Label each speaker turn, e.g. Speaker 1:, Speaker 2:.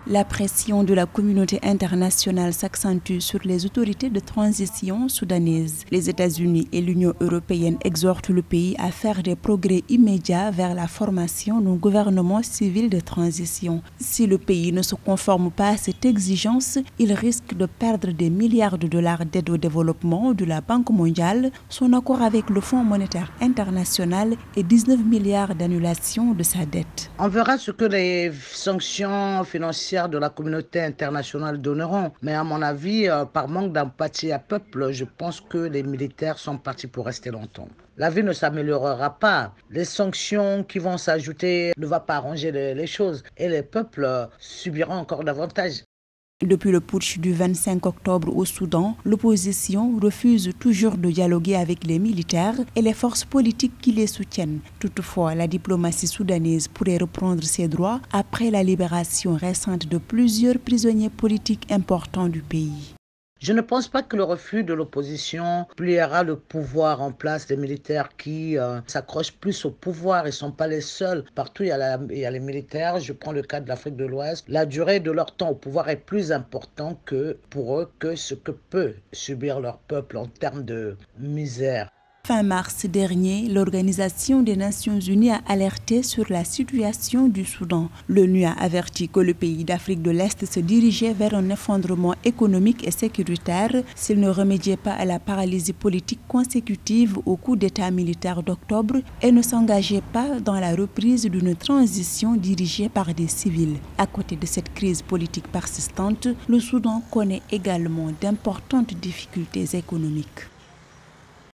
Speaker 1: La pression de la communauté internationale s'accentue sur les autorités de transition soudanaises. Les États-Unis et l'Union européenne exhortent le pays à faire des progrès immédiats vers la formation d'un gouvernement civil de transition. Si le pays ne se conforme pas à cette exigence, il risque de perdre des milliards de dollars d'aide au développement de la Banque mondiale, son accord avec le Fonds monétaire international et 19 milliards d'annulation de sa dette.
Speaker 2: On verra ce que les sanctions financières de la communauté internationale donneront. Mais à mon avis, par manque d'empathie à peuple, je pense que les militaires sont partis pour rester longtemps. La vie ne s'améliorera pas. Les sanctions qui vont s'ajouter ne vont pas arranger les choses. Et les peuples subiront encore davantage.
Speaker 1: Depuis le putsch du 25 octobre au Soudan, l'opposition refuse toujours de dialoguer avec les militaires et les forces politiques qui les soutiennent. Toutefois, la diplomatie soudanaise pourrait reprendre ses droits après la libération récente de plusieurs prisonniers politiques importants du pays.
Speaker 2: Je ne pense pas que le refus de l'opposition pliera le pouvoir en place des militaires qui s'accrochent plus au pouvoir. Ils ne sont pas les seuls. Partout, il y a les militaires. Je prends le cas de l'Afrique de l'Ouest. La durée de leur temps au pouvoir est plus importante pour eux que ce que peut subir leur peuple en termes de misère.
Speaker 1: Fin mars dernier, l'Organisation des Nations Unies a alerté sur la situation du Soudan. L'ONU a averti que le pays d'Afrique de l'Est se dirigeait vers un effondrement économique et sécuritaire s'il ne remédiait pas à la paralysie politique consécutive au coup d'État militaire d'octobre et ne s'engageait pas dans la reprise d'une transition dirigée par des civils. À côté de cette crise politique persistante, le Soudan connaît également d'importantes difficultés économiques.